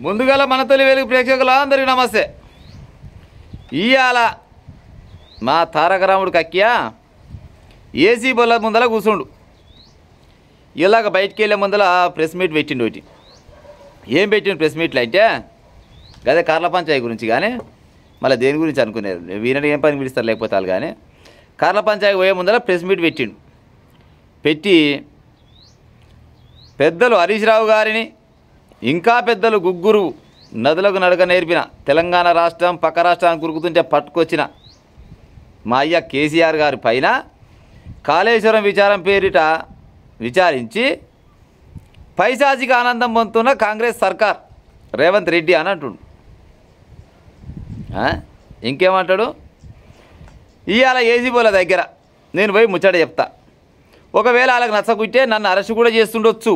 ముందుగల మన తొలి వెలుగు ప్రేక్షకులందరికీ నమస్తే. ఇవాళ మా తారక రాముడు కక్కియా ఏసీ బొల్ల ముందల కూర్చుండు. ఇలాగ బయటికి వెళ్ళే ముందల ప్రెస్ మీట్ పెట్టిండు. ఒకటి ఏం పెట్టిండు ప్రెస్ మీట్లు అంటే అదే కార్ల పంచాయతీ గురించి. కానీ మళ్ళీ దేని గురించి అనుకునేది వీళ్ళని ఏం పని పిలుస్తారు లేకపోతే వాళ్ళు. కానీ కార్ల పంచాయతీ పోయే ముందర ప్రెస్ మీట్ పెట్టిండు. పెట్టి పెద్దలు హరీష్ రావు గారిని ఇంకా పెద్దలు గుగ్గురు నదులకు నడక నేర్పిన తెలంగాణ రాష్ట్రం పక్క రాష్ట్రానికి కురుకుతుంటే పట్టుకొచ్చిన మా అయ్య కేసీఆర్ గారి పైన కాళేశ్వరం విచారం పేరిట విచారించి పైశాచిక ఆనందం పొందుతున్న కాంగ్రెస్ సర్కార్ రేవంత్ రెడ్డి అని అంటుండు. ఇంకేమంటాడు? ఇవాళ ఏసీబోల దగ్గర నేను పోయి ముచ్చట చెప్తా. ఒకవేళ వాళ్ళకి నచ్చకుంటే నన్ను అరెస్ట్ కూడా చేస్తుండొచ్చు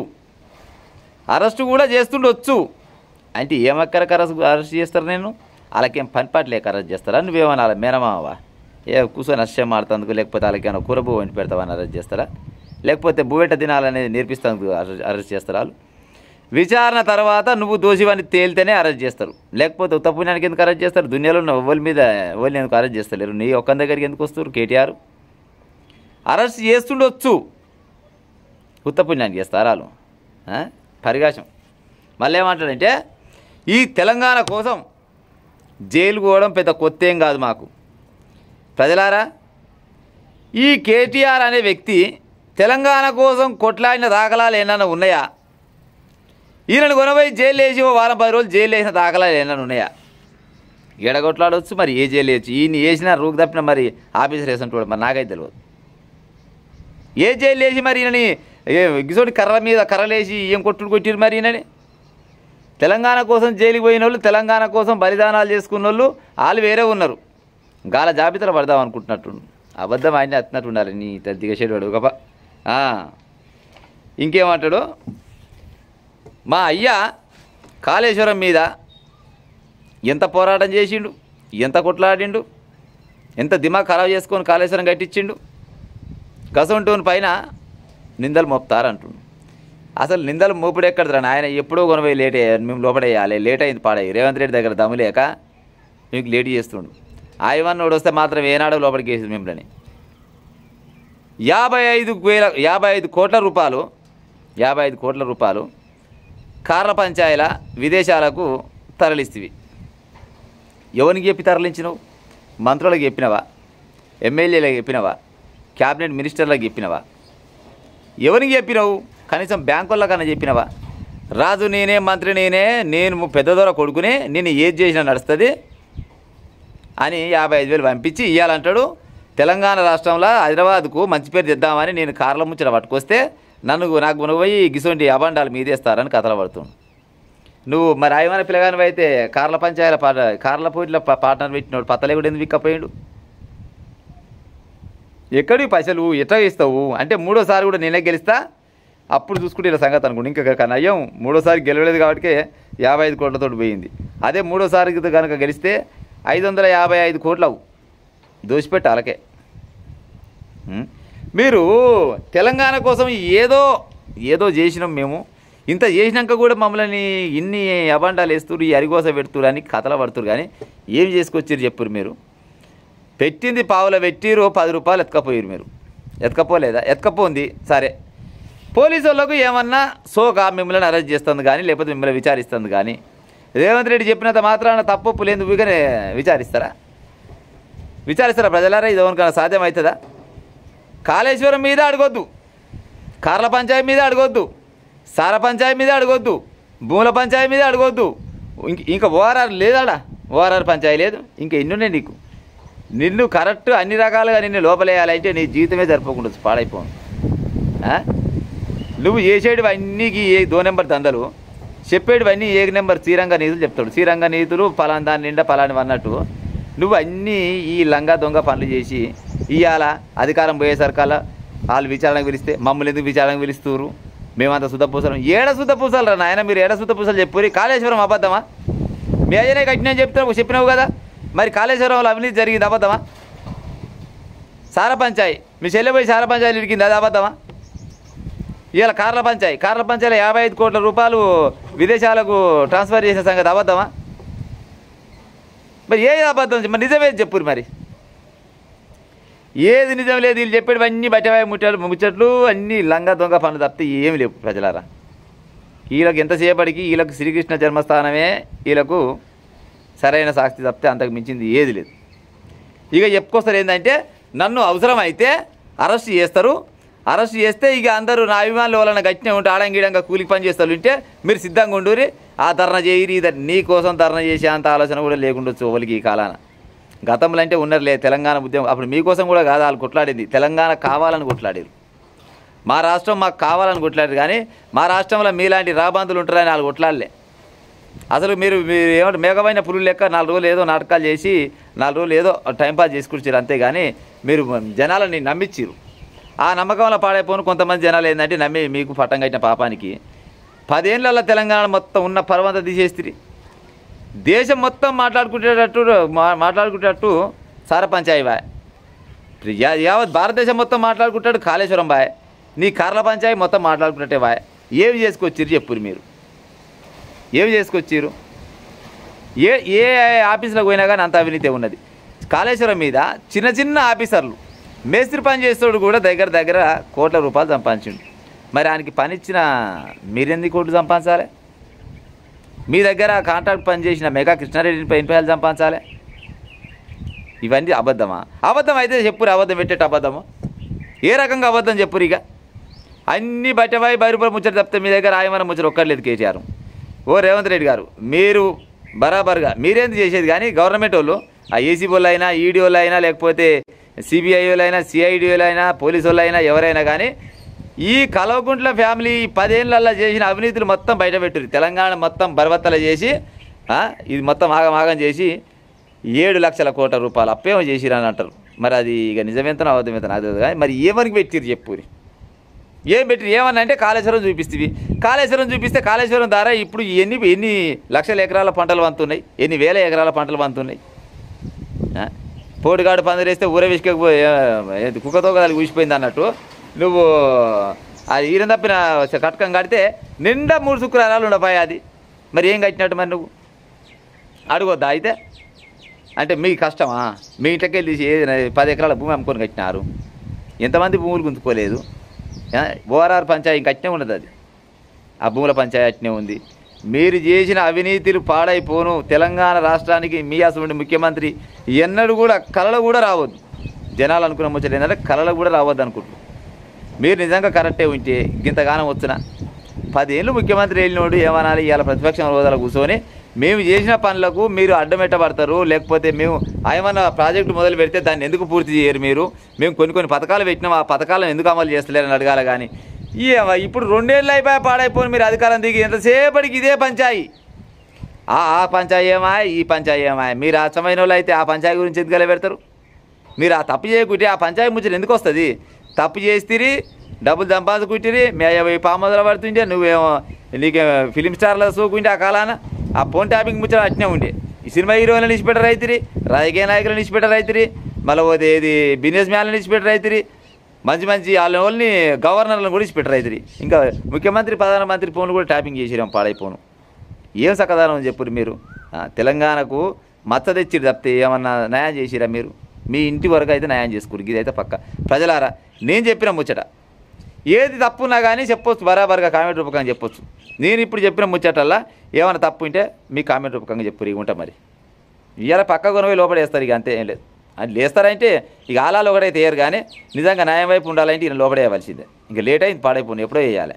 అంటే ఏమక్కరకు అరెస్ట్ చేస్తారు? నేను వాళ్ళకేం పనిపాటు లేక అరెస్ట్ చేస్తారా? నువ్వేమన్నా వాళ్ళ మేనమావా? కూర్చొని అరెస్ట్ మాడుతందుకు, లేకపోతే వాళ్ళకేమైనా కూరబు వండి పెడతావని అరెస్ట్ చేస్తారా? లేకపోతే బువ్వెట దినాలనేది నేర్పిస్తాను అరెస్ట్ చేస్తారు? వాళ్ళు విచారణ తర్వాత నువ్వు దోషివని తేలితేనే అరెస్ట్ చేస్తారు. లేకపోతే ఉత్తపుణ్యానికి ఎందుకు అరెస్ట్ చేస్తారు? దునియాలో ఉన్న ఎవరి మీద ఎవరిని ఎందుకు అరెస్ట్ చేస్తలేరు? నీ ఒక్క దగ్గరికి ఎందుకు వస్తారు? కేటీఆర్ అరెస్ట్ చేస్తుండొచ్చు, ఉత్తపుణ్యానికి చేస్తారు వాళ్ళు పరిగాశం. మళ్ళీ ఏమంటాడంటే ఈ తెలంగాణ కోసం జైలు పోవడం పెద్ద కొత్త ఏం కాదు మాకు. ప్రజలారా, ఈ కేటీఆర్ అనే వ్యక్తి తెలంగాణ కోసం కొట్లాడిన దాఖలాలు ఏమైనా ఉన్నాయా? ఈయనను కొనబోయి జైలు వేసి ఓ వారం 10 రోజులు జైలు వేసిన దాఖలాలు ఏమైనా ఉన్నాయా? ఎడగొట్లాడవచ్చు, మరి ఏ జైలు వేయచ్చు. ఈయన వేసినా రూకు తప్పిన మరి ఆఫీసర్ వేసినట్టు మరి నాకైతే తెలియదు. ఏ జైలు వేసి మరి ఈయనని గిసోటి కర్రలేసి ఏం కొట్టిరు మరి ఈయనని? తెలంగాణ కోసం జైలుకి పోయిన వాళ్ళు, తెలంగాణ కోసం బలిదానాలు చేసుకున్న వాళ్ళు వేరే ఉన్నారు. గాల జాబితాలో పడదాం అనుకుంటున్నట్టు అబద్ధం ఆయన అత్తినట్టు ఉండాలి. నీ దిగసేవాడు గొప్ప. ఇంకేమంటాడు? మా అయ్య కాళేశ్వరం మీద ఎంత పోరాటం చేసిండు, ఎంత కొట్లాడిండు, ఎంత దిమాగ్ ఖరాబ్ చేసుకొని కాళేశ్వరం కట్టించిండు. గసంటోని పైన నిందలు మోపుతారంటుండు. అసలు నిందలు మోపుడు ఎక్కడరా ఆయన? ఎప్పుడో కొనపోయి లేట్ అయ్యారు, మేము లోపడేయాలి. లేట్ అయింది పాడయ్యి. రేవంత్ రెడ్డి దగ్గర దమ్ము లేక మీకు లేట్ చేస్తుండు. ఆయవన్నోడు వస్తే మాత్రం ఏనాడో లోపలికి వేసింది మిమ్మల్ని. 55 కోట్ల రూపాయలు కార్ల పంచాయల విదేశాలకు తరలిస్తవి. ఎవరికి చెప్పి తరలించినవు? మంత్రులకు చెప్పినవా? ఎమ్మెల్యేలకు చెప్పినవా? క్యాబినెట్ మినిస్టర్లకు చెప్పినవా? ఎవరికి చెప్పినావు? కనీసం బ్యాంకుల్లో చెప్పినవా? రాజు నేనే, మంత్రి నేనే, నేను పెద్దదొర కొడుకునే, నేను ఏది చేసినా నడుస్తుంది అని 55,000 పంపించి ఇవ్వాలంటాడు. తెలంగాణ రాష్ట్రంలో హైదరాబాద్కు మంచి పేరు తెద్దామని నేను కార్ల ముచ్చట పట్టుకొస్తే నాకు పోయి గిసొంటి అబండాలు మీదేస్తారని కథలు పడుతుంది. నువ్వు మరి ఆయమైన పిల్లగానివి అయితే కార్ల పంచాయల కార్ల పోటీలో పార్ట్నర్ పెట్టినాడు. పత్తలే కూడా ఎందుకు విక్కపోయాడు? ఎక్కడివి పైసలు ఎట్లా ఇస్తావు అంటే మూడోసారి కూడా నేనే గెలుస్తా అప్పుడు చూసుకుంటే ఇలా సంగతి అనుకోండి. ఇంకా నయ్యం మూడోసారి గెలవలేదు కాబట్టి 55 కోట్లతో పోయింది. అదే మూడోసారి కనుక గెలిస్తే 555 కోట్లు అవు దోసిపెట్టి అలాకే. మీరు తెలంగాణ కోసం ఏదో చేసినాం మేము, ఇంత చేసినాక కూడా మమ్మల్ని ఇన్ని అబండాలు వేస్తున్నారు, ఈ అరిగోస పెడుతురు అని కథలు పడుతురు. కానీ ఏం చేసుకొచ్చారు చెప్పురు? మీరు పెట్టింది పావులో పెట్టిరు, 10 రూపాయలు ఎత్తుకపోయారు. మీరు ఎత్తుకపోలేదా? ఎత్తుకపోంది సరే. పోలీసు వాళ్ళకు ఏమన్నా సోకా మిమ్మల్ని అరెస్ట్ చేస్తుంది కానీ, లేకపోతే మిమ్మల్ని విచారిస్తుంది కానీ, రేవంత్ రెడ్డి చెప్పినంత మాత్రాన తప్పు లేదు ఊరికనే విచారిస్తారా? ప్రజలారా? ఇది ఎవరికైనా సాధ్యం అవుతుందా? కాళేశ్వరం మీద అడగొద్దు, కార్ల పంచాయతీ మీద అడగొద్దు, సార పంచాయతీ మీద అడగొద్దు, భూముల పంచాయతీ మీద అడగొద్దు. ఇంకా ఓఆర్ఆర్ లేదాడా? ఓఆర్ఆర్ పంచాయతీ లేదు. ఇంకా ఎన్నున్నాయి నీకు? నిన్ను కరెక్ట్ అన్ని రకాలుగా నిన్ను లోపలేయాలంటే నీ జీవితమే సరిపోకుండా పాడైపోను. నువ్వు చేసేటివన్నీకి 2 నెంబర్ దందలు, చెప్పేటివన్నీ 1 నెంబర్ శ్రీరంగ నీతులు చెప్తాడు. శ్రీరంగ నీతులు పలానా దాని నిండా పలాని అన్నట్టు నువ్వు అన్నీ ఈ లంగా దొంగ పనులు చేసి ఇవాళ అధికారం పోయేసరికల్లా వాళ్ళు విచారణకు పిలిస్తే మమ్మల్ని ఎందుకు విచారణకు పిలుస్తున్నారు? మేమంతా శుద్ధపూసలు. శుద్ధపూసలు రా నాయన, మీరు శుద్ధపూసలు చెప్పురి. కాళేశ్వరం అబద్ధమా? మీ అయ్యనే కట్టినా చెప్పినావు కదా, మరి కాళేశ్వరంలో అవినీతి జరిగింది అబద్ధమా? సార పంచాయి మీ చెల్లెపోయి సార పంచాయతీ ఇరికింది, అది అబద్ధమా? ఇవాళ కార్ల పంచాయి 55 కోట్ల రూపాయలు విదేశాలకు ట్రాన్స్ఫర్ చేసే సంగతి అబద్ధమా? మరి ఏది అబద్ధం? మరి నిజమేది చెప్పురు. మరి ఏది నిజం లేదు. వీళ్ళు చెప్పేవి అన్నీ బట్టవాయి ముచ్చట్లు అన్నీ లంగా దొంగ పనులు తప్పితే ఏమి లేవు ప్రజలారా. వీళ్ళకి ఎంతసేపటికి వీళ్ళకు శ్రీకృష్ణ జన్మస్థానమే వీళ్ళకు సరైన సాక్షి తప్పితే అంతకు మించింది ఏది లేదు. ఇక చెప్పుకొస్తారు ఏంటంటే నన్ను అవసరమైతే అరెస్ట్ చేస్తారు. అరెస్ట్ చేస్తే ఇక అందరూ నా అభిమానులు వాళ్ళని గట్టినే ఉంటే ఆడంగిడంగా కూలికి పని చేస్తారు ఉంటే మీరు సిద్ధంగా ఉండూరి ఆ ధర్నా చేయరి నీ కోసం ధర్నా చేసే అంత ఆలోచన కూడా లేకుండొచ్చు వాళ్ళకి ఈ కాలాన. గతంలో అంటే ఉన్నర్లే తెలంగాణ ఉద్యమం అప్పుడు మీకోసం కూడా కాదు వాళ్ళు కొట్లాడింది, తెలంగాణ కావాలని కొట్లాడేది. మా రాష్ట్రం మాకు కావాలని కొట్లాడేది. కానీ మా రాష్ట్రంలో మీలాంటి రాబందులు ఉంటారని వాళ్ళు కొట్లాడలే. అసలు మీరు ఏమంటే మేఘమైన పురుగు లెక్క 4 రోజులు ఏదో నాటకాలు చేసి 4 రోజులు ఏదో టైంపాస్ చేసుకొచ్చారు అంతేగాని మీరు జనాలని నమ్మించారు. ఆ నమ్మకంలో పాడైపోను కొంతమంది జనాలు ఏంటంటే నమ్మి మీకు పట్టం కట్టిన పాపానికి 10 ఏళ్ళల్లో తెలంగాణ మొత్తం ఉన్న పర్వంతా తీసేస్తుంది. దేశం మొత్తం మాట్లాడుకునేటట్టు సారపంచాయి బాయ్. యావత్ భారతదేశం మొత్తం మాట్లాడుకుంటాడు కాళేశ్వరం బాయ్. నీ కార్ల పంచాయి మొత్తం మాట్లాడుకున్నట్టే బాయ్. ఏమి చేసుకొచ్చిర్రు చెప్పురు మీరు? ఏమి చేసుకొచ్చిర్రు? ఏ ఆఫీసులకు పోయినా కానీ అంత అవినీతి ఉన్నది. కాళేశ్వరం మీద చిన్న చిన్న ఆఫీసర్లు మేస్త్రి పని చేస్తాడు కూడా దగ్గర కోట్ల రూపాయలు సంపాదించిండు. మరి ఆయనకి పని ఇచ్చిన మీరెందుకు కోట్లు సంపాదించాలి? మీ దగ్గర కాంట్రాక్ట్ పని చేసిన మెగా కృష్ణారెడ్డిని 10 రూపాయలు సంపాదించాలి. ఇవన్నీ అబద్ధమా? అబద్ధం అయితే చెప్పురు. అబద్ధం పెట్టేట అబద్ధము ఏ రకంగా అబద్ధం చెప్పురు? ఇక అన్నీ బట్టబాయి 10 రూపాయలు ముచ్చట తప్పితే మీ దగ్గర ఆయమన ముచ్చట ఒక్కర్లేదు. కేటీఆర్ ఓ రేవంత్ రెడ్డి గారు మీరు బరాబర్గా మీరేంది చేసేది కానీ గవర్నమెంట్ వాళ్ళు ఆ ఏసీ వాళ్ళు అయినా ఈడీ వాళ్ళు అయినా లేకపోతే సిబిఐ వాళ్ళు అయినా సిఐడి వాళ్ళు అయినా పోలీసు వాళ్ళు అయినా ఎవరైనా కానీ ఈ కల్వకుంట్ల ఫ్యామిలీ 10 ఏళ్ళల్లో చేసిన అవినీతులు మొత్తం బయటపెట్టారు. తెలంగాణ మొత్తం బరబత్తలు చేసి ఇది మొత్తం ఆగం చేసి 7 లక్షల కోట్ల రూపాయలు అప్పేమో చేసిరని అంటారు. మరి అది ఇక నిజమెంతనో అబద్ధమెంతనో అది కానీ మరి ఏమనికి పెట్టిరు చెప్పురి? ఏం పెట్టిరు? ఏమన్నా అంటే కాళేశ్వరం చూపిస్తుంది. కాళేశ్వరం చూపిస్తే కాళేశ్వరం ద్వారా ఇప్పుడు ఎన్ని లక్షల ఎకరాల పంటలు వంతున్నాయి, ఎన్ని వేల ఎకరాల పంటలు వంతున్నాయి. పోటుగాడు పందిరేస్తే ఊర విసుకపోయి కుక్కతో కదా ఊసిపోయింది అన్నట్టు నువ్వు అది ఈరం తప్పిన కటకం కడితే నిండా 3 శుక్రవారాలు ఉండపాయి. అది మరి ఏం కట్టినట్టు? మరి నువ్వు అడగొద్దా? అయితే అంటే మీ కష్టమా? మీ ఇంట్లోకి వెళ్ళి 10 ఎకరాల భూమి అమ్ముకొని కట్టినారు. ఎంతమంది భూములు గుంతుకోలేదు? ఓఆర్ఆర్ పంచాయతీ కట్టినే ఉన్నది. అది ఆ భూముల పంచాయతీ అట్నే ఉంది. మీరు చేసిన అవినీతులు పాడైపోను. తెలంగాణ రాష్ట్రానికి మీ అసలు ముఖ్యమంత్రి ఎన్నడూ కూడా కళలు కూడా రావద్దు. జనాలు అనుకున్న ముచ్చట ఏంటంటే కళలు కూడా రావద్దు అనుకుంటున్నారు. మీరు నిజంగా కరెక్టే ఉంటే ఇంతగానం వచ్చిన 10 ఏళ్ళు ముఖ్యమంత్రి వెళ్ళినోడు ఏమనాలి? ఇవాళ ప్రతిపక్షం హోదాలో కూర్చొని మేము చేసిన పనులకు మీరు అడ్డమెట్టబడతారు, లేకపోతే మేము ఏమన్నా ప్రాజెక్టు మొదలు పెడితే దాన్ని ఎందుకు పూర్తి చేయరు? మేము కొన్ని పథకాలు పెట్టినాం, ఆ పథకాలను ఎందుకు అమలు చేస్తలేరని అడగాలి. కానీ ఇప్పుడు 2 ఏళ్ళు అయిపోయి పాడైపోయి మీరు అధికారం దిగి ఎంతసేపటికి ఇదే పంచాయి. ఆ పంచాయి ఏమాయ, ఈ పంచాయి ఏమాయ. మీరు అచ్చమైన వాళ్ళు అయితే ఆ పంచాయి గురించి ఎందుకు పెడతారు? మీరు ఆ తప్పు చేయకుంటే ఆ పంచాయి ముచ్చట ఎందుకు వస్తుంది? తప్పు చేస్తేరి డబ్బులు సంపాదించుకుంటే మీ పామొదలు పడుతుంటే నువ్వేమో నీకే ఫిలిం స్టార్లో చూకుంటే ఆ కాలాన ఆ ఫోన్ ట్యాపింగ్ ముచ్చట అట్నే ఉండే. ఈ సినిమా హీరోలను ఇచ్చిపెట్టారు రైతురి, రాజకీయ నాయకులను ఇచ్చిపెట్టారు రైతురి, మళ్ళీ ఏది బిజినెస్ మ్యాన్లను ఇచ్చిపెట్టారు రైతురి, మంచి వాళ్ళని గవర్నర్లను కూడా ఇచ్చిపెట్టారు రైతురి. ఇంకా ముఖ్యమంత్రి ప్రధానమంత్రి ఫోన్లు కూడా ట్యాపింగ్ చేసిరాం పాడైపోను. ఏం సకదానం చెప్పురు మీరు? తెలంగాణకు మచ్చ తెచ్చిరు తప్పితే ఏమన్నా న్యాయం చేసిరా మీరు? మీ ఇంటి వరకు అయితే న్యాయం చేసుకోరు. ఇదైతే పక్క. ప్రజలారా నేను చెప్పిన ముచ్చట ఏది తప్పున్నా కానీ చెప్పొచ్చు, బరాబర్గా కామెంట్ రూపకంగా చెప్పొచ్చు. నేను ఇప్పుడు చెప్పిన ముచ్చటల్లా ఏమైనా తప్పు ఉంటే మీ కామెంట్ రూపకంగా చెప్పు. ఇక ఉంటా మరి ఇవాళ పక్క కొనపోయి లోపడేస్తారు. ఇక అంతే, ఏం లేదు. అది లేస్తారంటే ఇక ఆలాలు ఒకటైతే వేయరు. కానీ నిజంగా న్యాయం వైపు ఉండాలంటే ఈయన లోపడేయవలసిందే. ఇంకా లేట్ అయింది, పాడైపోయింది, ఎప్పుడో వేయాలి.